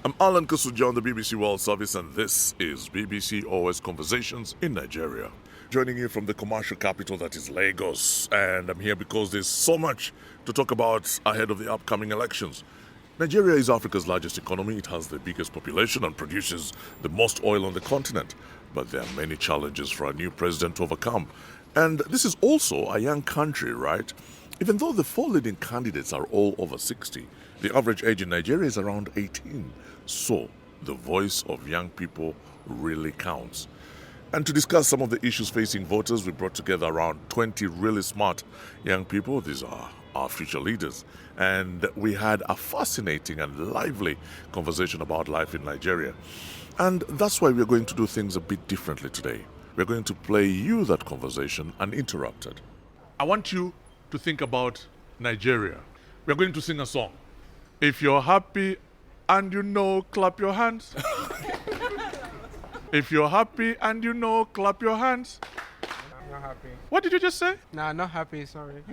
I'm Alan Kusuja on the BBC World Service, and this is BBC OS Conversations in Nigeria. Joining you from the commercial capital that is Lagos, and I'm here because there's so much to talk about ahead of the upcoming elections. Nigeria is Africa's largest economy. It has the biggest population and produces the most oil on the continent. But there are many challenges for a new president to overcome. And this is also a young country, right? Even though the four leading candidates are all over 60, the average age in Nigeria is around 18. So, the voice of young people really counts. And to discuss some of the issues facing voters, we brought together around 20 really smart young people. These are our future leaders. And we had a fascinating and lively conversation about life in Nigeria. And that's why we're going to do things a bit differently today. We're going to play you that conversation uninterrupted. I want you to think about Nigeria. We're going to sing a song. If you're happy and you know, clap your hands. If you're happy and you know, clap your hands. I'm not happy. What did you just say? Nah, not happy, sorry.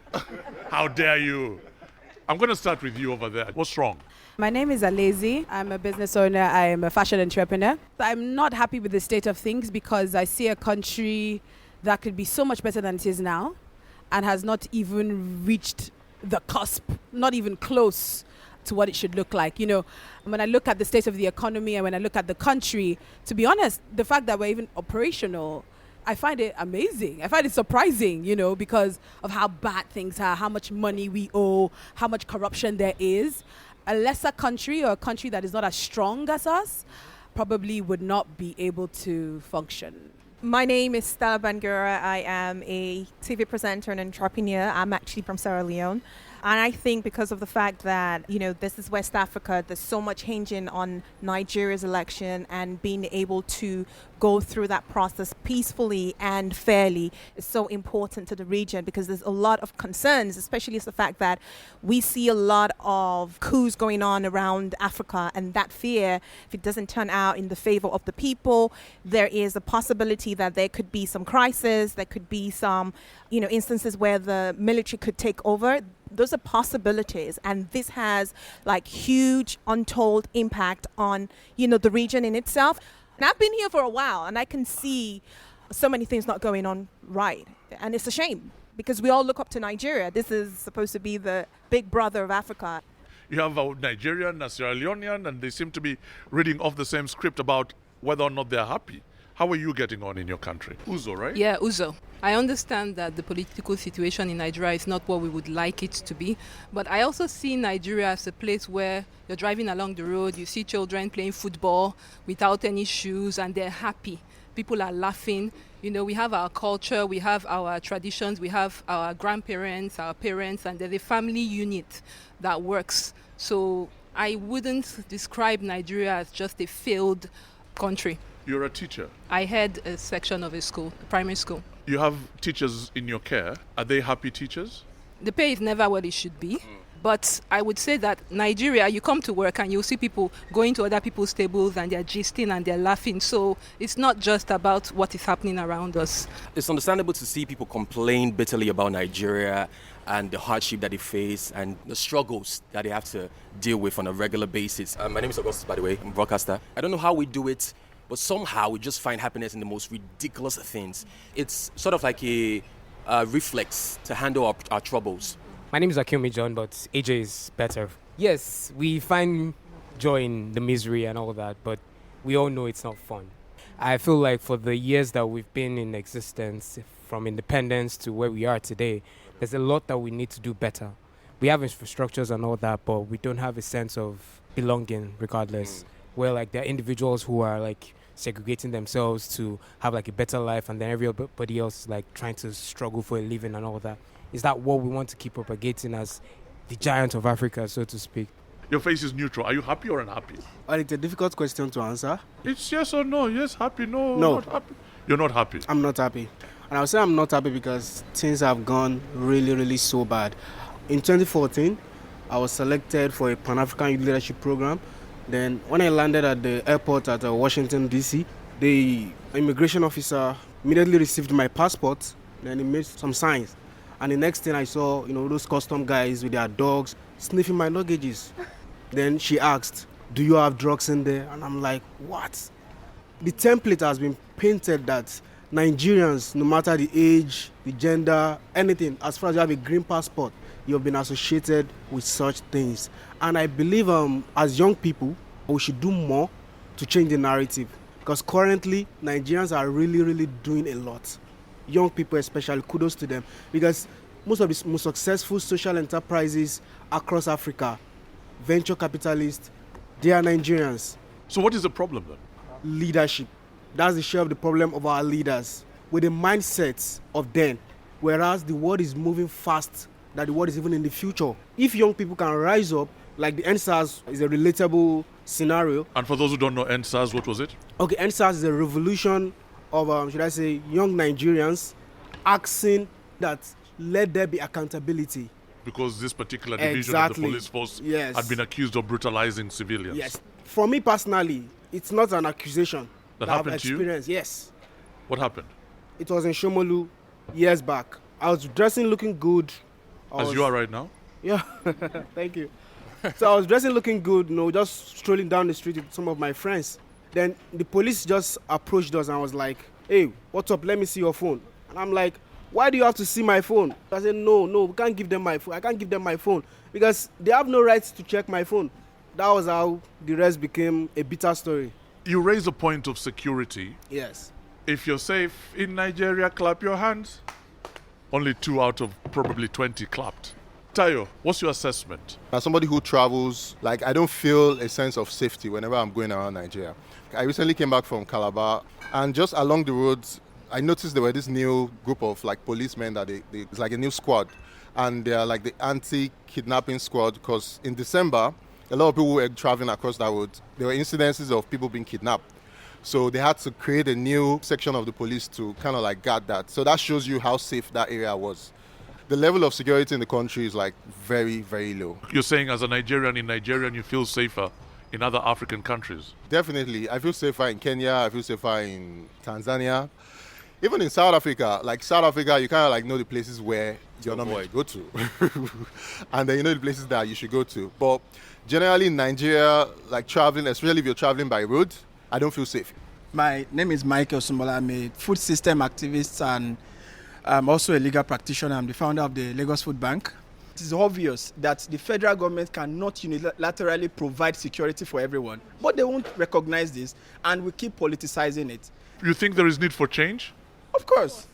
How dare you? I'm going to start with you over there. What's wrong? My name is Alezi. I'm a business owner. I am a fashion entrepreneur. I'm not happy with the state of things because I see a country that could be so much better than it is now and has not even reached the cusp, not even close to what it should look like. You know, when I look at the state of the economy and when I look at the country, to be honest, the fact that we're even operational, I find it amazing. I find it surprising, you know, because of how bad things are, how much money we owe, how much corruption there is. A lesser country or a country that is not as strong as us probably would not be able to function. My name is Stella Bangura. I am a TV presenter and entrepreneur. I'm actually from Sierra Leone. And I think because of the fact that, you know, this is West Africa, there's so much hinging on Nigeria's election, and being able to go through that process peacefully and fairly is so important to the region, because there's a lot of concerns, especially the fact that we see a lot of coups going on around Africa, and that fear, if it doesn't turn out in the favor of the people, there is a possibility that there could be some crisis, there could be some, you know, instances where the military could take over. Those are possibilities, and this has like huge untold impact on, you know, the region in itself. And I've been here for a while, and I can see so many things not going on right, and it's a shame because we all look up to Nigeria. This is supposed to be the big brother of Africa. You have a Nigerian, a Sierra Leonean, and they seem to be reading off the same script about whether or not they're happy. How are you getting on in your country? Uzo, right? Yeah, Uzo. I understand that the political situation in Nigeria is not what we would like it to be, but I also see Nigeria as a place where you're driving along the road, you see children playing football without any shoes, and they're happy. People are laughing. You know, we have our culture, we have our traditions, we have our grandparents, our parents, and there's a family unit that works. So I wouldn't describe Nigeria as just a failed country. You're a teacher. I head a section of a school, a primary school. You have teachers in your care. Are they happy teachers? The pay is never what it should be. But I would say that Nigeria, you come to work and you'll see people going to other people's tables and they're gisting and they're laughing. So it's not just about what is happening around us. It's understandable to see people complain bitterly about Nigeria and the hardship that they face and the struggles that they have to deal with on a regular basis. My name is Augustus, by the way. I'm a broadcaster. I don't know how we do it, but somehow we just find happiness in the most ridiculous things. It's sort of like a reflex to handle our troubles. My name is Akiomi John, but AJ is better. Yes, we find joy in the misery and all that, but we all know it's not fun. I feel like for the years that we've been in existence, from independence to where we are today, there's a lot that we need to do better. We have infrastructures and all that, but we don't have a sense of belonging regardless. Where like there are individuals who are like segregating themselves to have like a better life, and then everybody else is like trying to struggle for a living and all that. Is that what we want to keep propagating as the giant of Africa, so to speak? Your face is neutral. Are you happy or unhappy? Well, it's a difficult question to answer. It's yes or no. Yes, happy. No, No. not happy. You're not happy. I'm not happy. And I'll say I'm not happy because things have gone really, really so bad. In 2014, I was selected for a Pan-African Youth Leadership Program. Then when I landed at the airport at Washington, D.C., the immigration officer immediately received my passport. Then he made some signs. And the next thing I saw, those custom guys with their dogs sniffing my luggages. Then she asked, do you have drugs in there? And I'm like, what? The template has been painted that Nigerians, no matter the age, the gender, anything, as far as you have a green passport, you've been associated with such things. And I believe as young people, we should do more to change the narrative. Because currently, Nigerians are really, really doing a lot. Young people especially, kudos to them. Because most of the most successful social enterprises across Africa, venture capitalists, they are Nigerians. So what is the problem then? Leadership. That's the share of the problem of our leaders with the mindsets of then. Whereas the world is moving fast, that the world is even in the future. If young people can rise up, like the NSAS is a relatable scenario. And for those who don't know NSAS, what was it? Okay, NSAS is a revolution of, should I say, young Nigerians asking that let there be accountability. Because this particular division of the police force had been accused of brutalizing civilians. Yes. For me personally, it's not an accusation that I've happened to you? experienced. Yes. What happened? It was in Shomolu years back. I was dressing looking good. As you are right now? Yeah, thank you. So I was dressing looking good, just strolling down the street with some of my friends. Then the police just approached us and was like, hey, what's up? Let me see your phone. And I'm like, why do you have to see my phone? I said, no, we can't give them my phone. I can't give them my phone because they have no right to check my phone. That was how the rest became a bitter story. You raise a point of security. Yes. If you're safe in Nigeria, clap your hands. Only 2 out of probably 20 clapped. Tayo, what's your assessment? As somebody who travels, I don't feel a sense of safety whenever I'm going around Nigeria. I recently came back from Calabar, and just along the roads, I noticed there were this new group of policemen that it's like a new squad, and they are like the anti-kidnapping squad because in December, a lot of people were traveling across that road. There were incidences of people being kidnapped. So they had to create a new section of the police to kind of guard that. So that shows you how safe that area was. The level of security in the country is very, very low. You're saying as a Nigerian in Nigeria, you feel safer in other African countries? Definitely. I feel safer in Kenya. I feel safer in Tanzania. Even in South Africa, South Africa, you kind of know the places where you're not meant to go to. And then you know the places that you should go to. But generally in Nigeria, traveling, especially if you're traveling by road, I don't feel safe. My name is Michael Sumola. I'm a food system activist and I'm also a legal practitioner. I'm the founder of the Lagos Food Bank. It is obvious that the federal government cannot unilaterally provide security for everyone, but they won't recognize this and we keep politicizing it. You think there is need for change? Of course.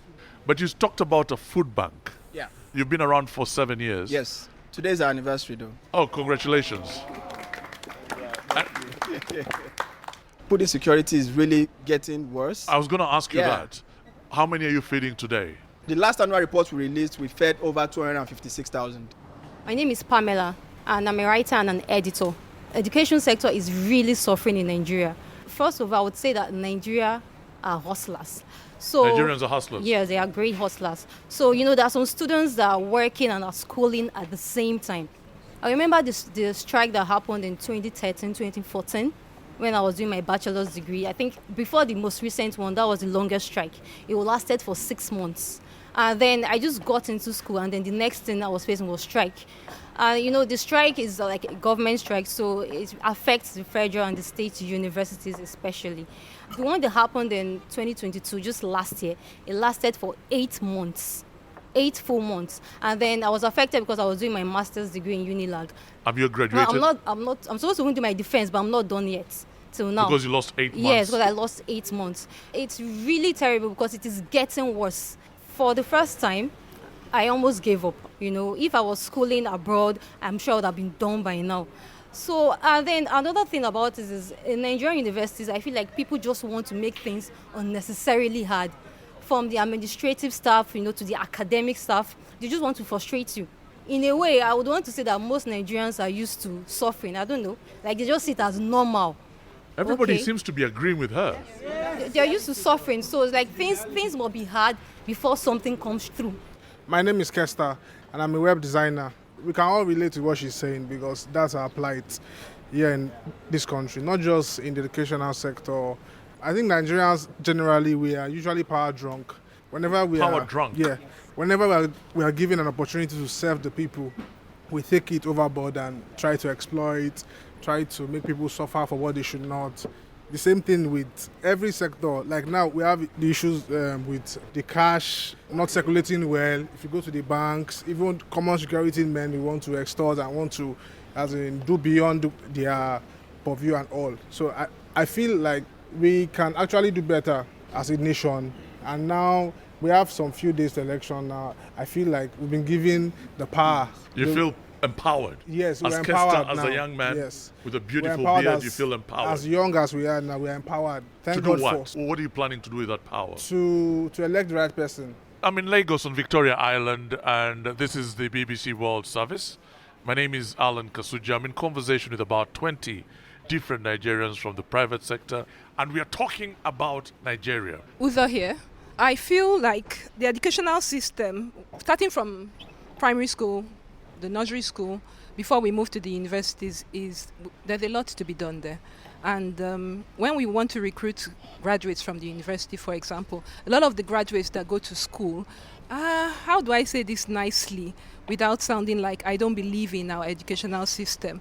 But you talked about a food bank. Yeah. You've been around for 7 years. Yes. Today's our anniversary though. Oh, congratulations. Food insecurity is really getting worse. I was going to ask you that. How many are you feeding today? The last annual report we released, we fed over 256,000. My name is Pamela, and I'm a writer and an editor. Education sector is really suffering in Nigeria. First of all, I would say that Nigeria are hustlers. So Nigerians are hustlers? Yes, they are great hustlers. So, there are some students that are working and are schooling at the same time. I remember the strike that happened in 2013, 2014. When I was doing my bachelor's degree. I think before the most recent one, that was the longest strike. It lasted for 6 months. And then I just got into school, and then the next thing I was facing was strike. The strike is like a government strike, so it affects the federal and the state universities especially. The one that happened in 2022, just last year, it lasted for 8 months. 8 full months. And then I was affected because I was doing my master's degree in Unilag. Have you graduated? No, I'm supposed to go into my defense, but I'm not done yet till now. Because you lost 8 months? Yes, because I lost 8 months. It's really terrible because it is getting worse. For the first time, I almost gave up. If I was schooling abroad, I'm sure I would have been done by now. So, then another thing about this is in Nigerian universities, I feel like people just want to make things unnecessarily hard. From the administrative staff, to the academic staff, they just want to frustrate you. In a way, I would want to say that most Nigerians are used to suffering. I don't know. They just see it as normal. Everybody seems to be agreeing with her. They're used to suffering. So it's things will be hard before something comes through. My name is Kester, and I'm a web designer. We can all relate to what she's saying because that's our plight here in this country, not just in the educational sector. I think Nigerians generally, we are usually power drunk. Whenever we are given an opportunity to serve the people, we take it overboard and try to exploit, try to make people suffer for what they should not. The same thing with every sector. Like now we have the issues with the cash not circulating well. If you go to the banks, even common security men, we want to extort and want to, as in, do beyond their purview and all. So I feel like we can actually do better as a nation. And now we have some few days to election now. I feel like we've been given the power. You feel empowered? Yes, as we're Kester, empowered as now. a young man Yes. with a beautiful We're empowered beard, you feel empowered. As young as we are now, we're empowered. Thank to God do what? for What are you planning to do with that power? to elect the right person. I'm in Lagos on Victoria Island, and this is the BBC World Service. My name is Alan Kasuja. I'm in conversation with about 20 different Nigerians from the private sector, and we are talking about Nigeria. Uzo here. I feel like the educational system, starting from primary school, the nursery school, before we move to the universities, there's a lot to be done there. And when we want to recruit graduates from the university, for example, a lot of the graduates that go to school, how do I say this nicely without sounding like I don't believe in our educational system?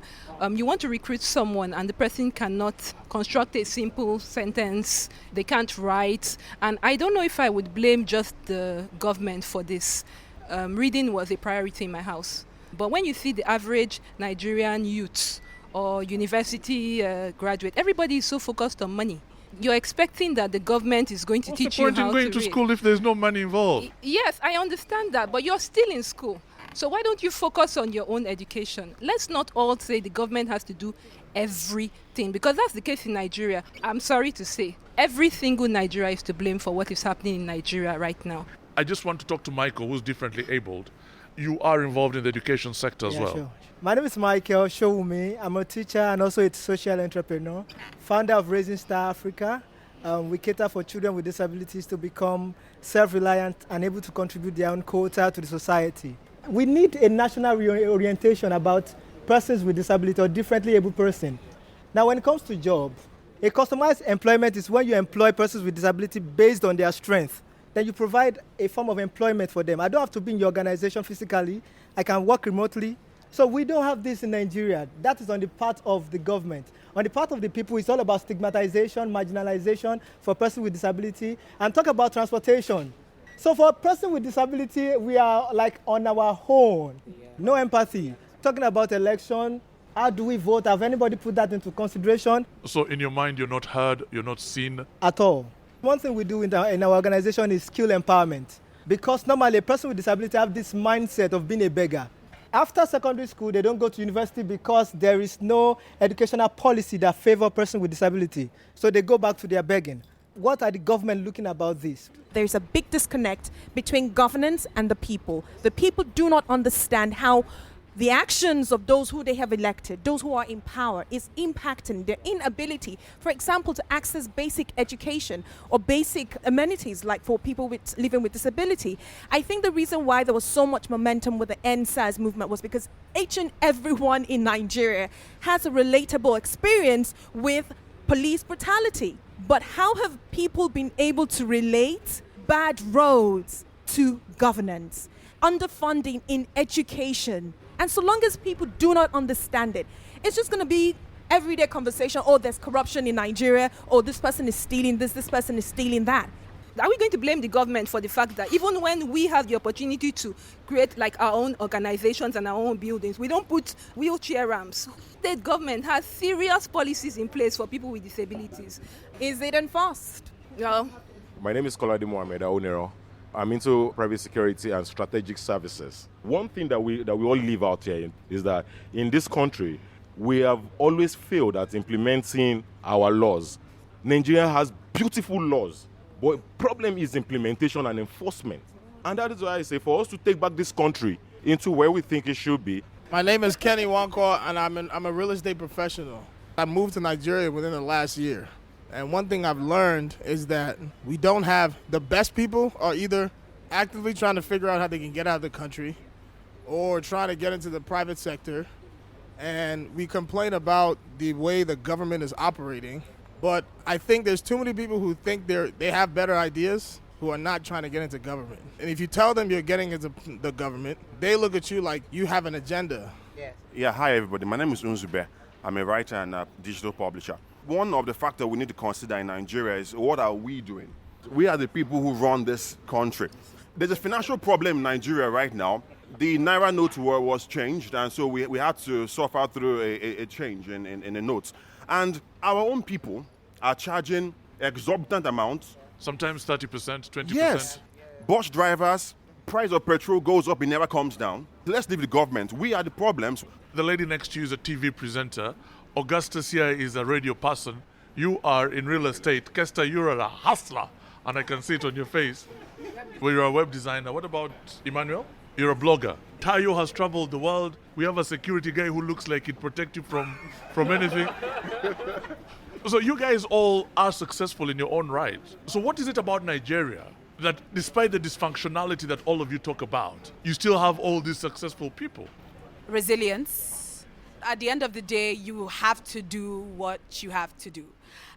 You want to recruit someone and the person cannot construct a simple sentence, they can't write, and I don't know if I would blame just the government for this. Reading was a priority in my house. But when you see the average Nigerian youth or university graduate, everybody is so focused on money. You're expecting that the government is going to What's the teach you point how in going to read. school if there's no money involved? Yes, I understand that, but you're still in school. So why don't you focus on your own education? Let's not all say the government has to do everything, because that's the case in Nigeria. I'm sorry to say, every single Nigeria is to blame for what is happening in Nigeria right now. I just want to talk to Michael, who's differently abled. You are involved in the education sector as well. Sure. My name is Michael Showumi. I'm a teacher and also a social entrepreneur, founder of Raising Star Africa. We cater for children with disabilities to become self-reliant and able to contribute their own quota to the society. We need a national orientation about persons with disability or differently able person. Now, when it comes to job, a customized employment is when you employ persons with disability based on their strength. Then you provide a form of employment for them. I don't have to be in your organization physically. I can work remotely. So we don't have this in Nigeria. That is on the part of the government. On the part of the people, it's all about stigmatization, marginalization for persons with disability, and talk about transportation. So for a person with disability, we are like on our own. No empathy. Talking about election, how do we vote? Have anybody put that into consideration? So in your mind, you're not heard, you're not seen? At all. One thing we do in our organization is skill empowerment. Because normally a person with disability have this mindset of being a beggar. After secondary school, they don't go to university because there is no educational policy that favor person with disability. So they go back to their begging. What are the government looking about this? There's a big disconnect between governance and the people. The people do not understand how the actions of those who they have elected, those who are in power, is impacting their inability, for example, to access basic education or basic amenities like for people living with disability. I think the reason why there was so much momentum with the NSAS movement was because each and everyone in Nigeria has a relatable experience with police brutality. But how have people been able to relate bad roads to governance, underfunding in education? And so long as people do not understand it, it's just going to be everyday conversation. Oh, there's corruption in Nigeria. Oh, this person is stealing this person is stealing that. Are we going to blame the government for the fact that even when we have the opportunity to create like our own organizations and our own buildings, we don't put wheelchair ramps? State government has serious policies in place for people with disabilities. Is it enforced? No. My name is Kolade Mohamed Aonero. I'm into private security and strategic services. One thing that we all live out here is that in this country, we have always failed at implementing our laws. Nigeria has beautiful laws, but the problem is implementation and enforcement. And that is why I say for us to take back this country into where we think it should be. My name is Kenny Wankor, and I'm a real estate professional. I moved to Nigeria within the last year. And one thing I've learned is that we don't have the best people are either actively trying to figure out how they can get out of the country or trying to get into the private sector. And we complain about the way the government is operating. But I think there's too many people who think they have better ideas who are not trying to get into government. And if you tell them you're getting into the government, they look at you like you have an agenda. Yeah, hi everybody. My name is Unzube. I'm a writer and a digital publisher. One of the factors we need to consider in Nigeria is what are we doing? We are the people who run this country. There's a financial problem in Nigeria right now. The Naira note was changed, and so we had to suffer through a change in the notes. And our own people are charging exorbitant amounts. Sometimes 30%, 20%. Yes. Bus drivers, price of petrol goes up, it never comes down. Let's leave the government. We are the problems. The lady next to you is a TV presenter. Augustus here is a radio person. You are in real estate. Kester, you're a hustler, and I can see it on your face. Well, you're a web designer. What about Emmanuel? You're a blogger. Tayo has traveled the world. We have a security guy who looks like he'd protect you from anything. So you guys all are successful in your own right. So what is it about Nigeria that despite the dysfunctionality that all of you talk about, you still have all these successful people? Resilience. At the end of the day, you have to do what you have to do.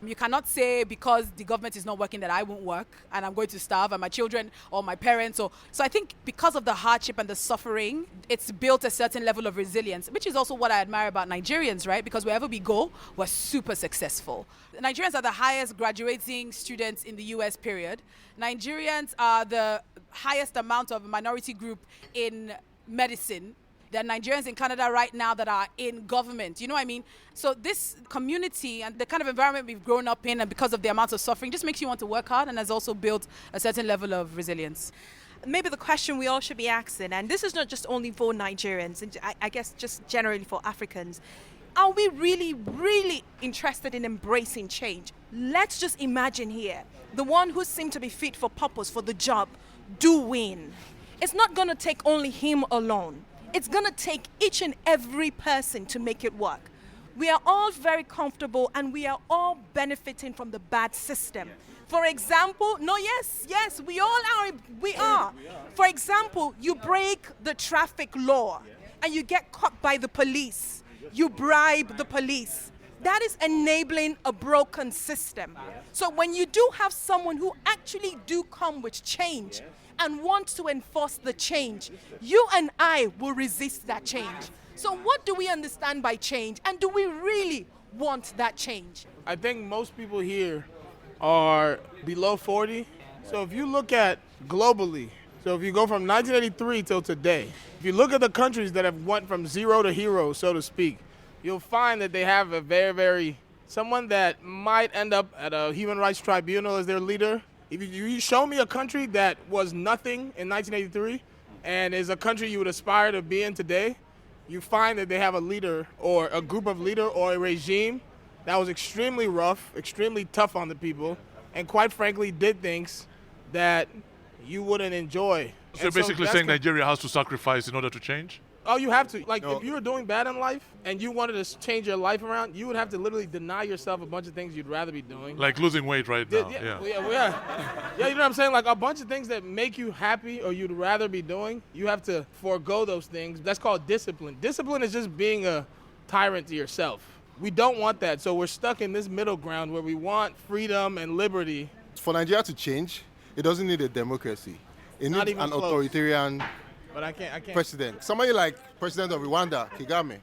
You cannot say because the government is not working that I won't work and I'm going to starve and my children or my parents. So I think because of the hardship and the suffering, it's built a certain level of resilience, which is also what I admire about Nigerians, right? Because wherever we go, we're super successful. Nigerians are the highest graduating students in the US, period. Nigerians are the highest amount of minority group in medicine. There are Nigerians in Canada right now that are in government. You know what I mean? So this community and the kind of environment we've grown up in, and because of the amount of suffering, just makes you want to work hard and has also built a certain level of resilience. Maybe the question we all should be asking, and this is not just only for Nigerians, I guess just generally for Africans, are we really, really interested in embracing change? Let's just imagine here, the one who seemed to be fit for purpose for the job do win. It's not going to take only him alone. It's going to take each and every person to make it work. We are all very comfortable and we are all benefiting from the bad system. For example, yes, we all are. We are. For example, you break the traffic law and you get caught by the police. You bribe the police. That is enabling a broken system. So when you do have someone who actually do come with change and want to enforce the change, you and I will resist that change. So what do we understand by change? And do we really want that change? I think most people here are below 40. So if you look at globally, so if you go from 1983 till today, if you look at the countries that have went from zero to hero, so to speak, you'll find that they have a someone that might end up at a human rights tribunal as their leader. If you show me a country that was nothing in 1983 and is a country you would aspire to be in today, you find that they have a leader or a group of leader or a regime that was extremely rough, extremely tough on the people, and quite frankly did things that you wouldn't enjoy. So you're basically saying Nigeria has to sacrifice in order to change? Oh, you have to. Like, if you were doing bad in life and you wanted to change your life around, you would have to literally deny yourself a bunch of things you'd rather be doing. Like losing weight right now. Yeah, you know what I'm saying? Like a bunch of things that make you happy or you'd rather be doing, you have to forego those things. That's called discipline. Discipline is just being a tyrant to yourself. We don't want that. So we're stuck in this middle ground where we want freedom and liberty. For Nigeria to change, it doesn't need a democracy. It needs an authoritarian but I can't. president. Somebody like President of Rwanda, Kagame.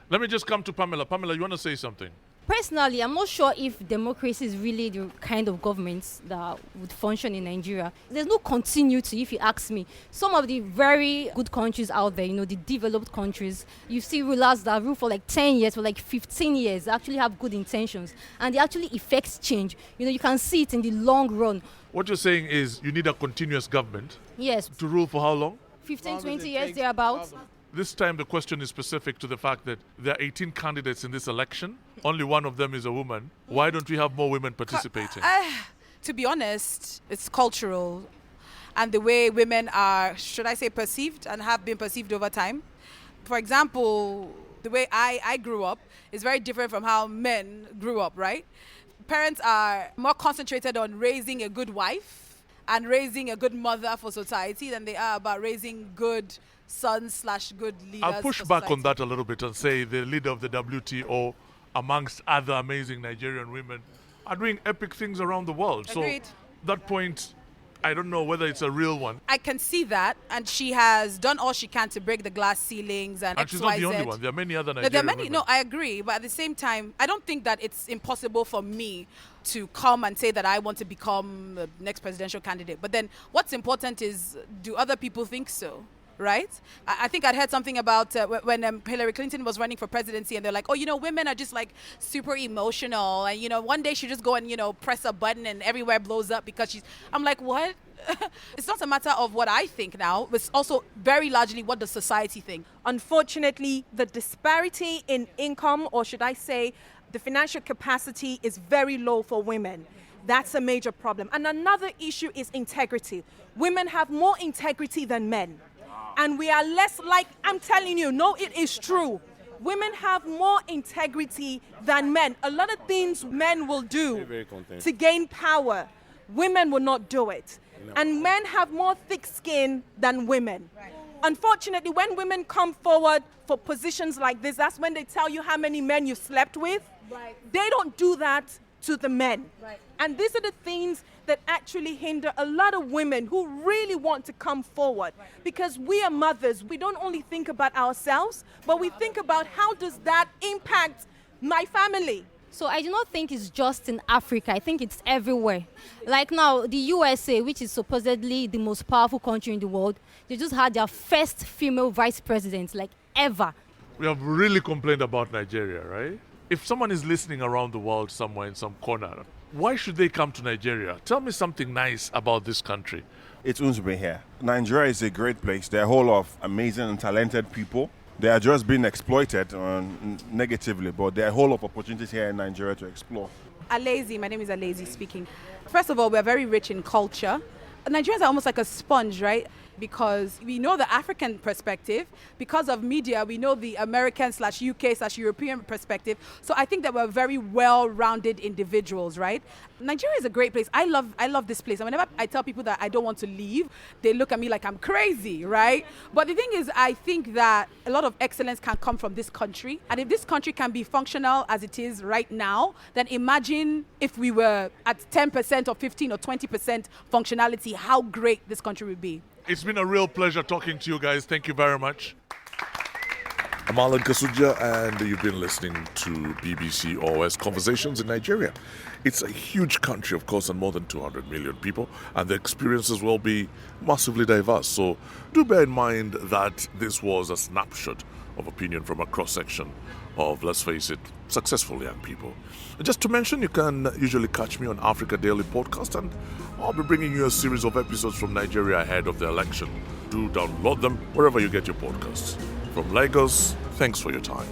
Let me just come to Pamela. Pamela, you want to say something? Personally, I'm not sure if democracy is really the kind of government that would function in Nigeria. There's no continuity, if you ask me. Some of the very good countries out there, the developed countries, you see rulers that rule for like 10 years, for like 15 years, actually have good intentions. And they actually effect change. You can see it in the long run. What you're saying is you need a continuous government. Yes. To rule for how long? 15, 20 years, thereabouts. This time the question is specific to the fact that there are 18 candidates in this election. Only one of them is a woman. Why don't we have more women participating? To be honest, it's cultural. And the way women are, should I say, perceived and have been perceived over time. For example, the way I grew up is very different from how men grew up, right? Parents are more concentrated on raising a good wife and raising a good mother for society than they are about raising good sons/good leaders. I'll push back on that a little bit and say the leader of the WTO, amongst other amazing Nigerian women, are doing epic things around the world. Agreed. So that point I don't know whether it's a real one. I can see that, and she has done all she can to break the glass ceilings and And she's not the only XYZ. one. There are many other No, Nigerian there are many. women. No, I agree, but at the same time, I don't think that it's impossible for me to come and say that I want to become the next presidential candidate. But then, what's important is, do other people think so? Right? I think I'd heard something about when Hillary Clinton was running for presidency, and they're like, oh, women are just like super emotional, and one day she just go and press a button and everywhere blows up because she's. I'm like, what? It's not a matter of what I think now. It's also very largely what the society think. Unfortunately, the disparity in income, or should I say, the financial capacity, is very low for women. That's a major problem. And another issue is integrity. Women have more integrity than men. And we are less like, I'm telling you, no, it is true. Women have more integrity than men. A lot of things men will do to gain power, women will not do it. And men have more thick skin than women. Unfortunately, when women come forward for positions like this, that's when they tell you how many men you slept with. They don't do that to the men. And these are the things that actually hinder a lot of women who really want to come forward. Because we are mothers. We don't only think about ourselves, but we think about how does that impact my family. So I do not think it's just in Africa. I think it's everywhere. Like now, the USA, which is supposedly the most powerful country in the world, they just had their first female vice president, like ever. We have really complained about Nigeria, right? If someone is listening around the world somewhere in some corner, why should they come to Nigeria? Tell me something nice about this country. It's Unzube here. Nigeria is a great place. They're whole of amazing and talented people. They are just being exploited negatively, but there are a whole lot of opportunities here in Nigeria to explore. Alezi, my name is Alezi speaking. First of all, we are very rich in culture. Nigerians are almost like a sponge, right? Because we know the African perspective. Because of media, we know the American/UK/European perspective. So I think that we're very well-rounded individuals, right? Nigeria is a great place. I love this place. And whenever I tell people that I don't want to leave, they look at me like I'm crazy, right? But the thing is, I think that a lot of excellence can come from this country. And if this country can be functional as it is right now, then imagine if we were at 10% or 15 or 20% functionality, how great this country would be. It's been a real pleasure talking to you guys. Thank you very much. I'm Alan Kasuja, and you've been listening to BBC OS Conversations in Nigeria. It's a huge country, of course, and more than 200 million people, and the experiences will be massively diverse. So do bear in mind that this was a snapshot of opinion from a cross-section of, let's face it, successful young people. Just to mention, you can usually catch me on Africa Daily Podcast, and I'll be bringing you a series of episodes from Nigeria ahead of the election. Do download them wherever you get your podcasts. From Lagos, thanks for your time.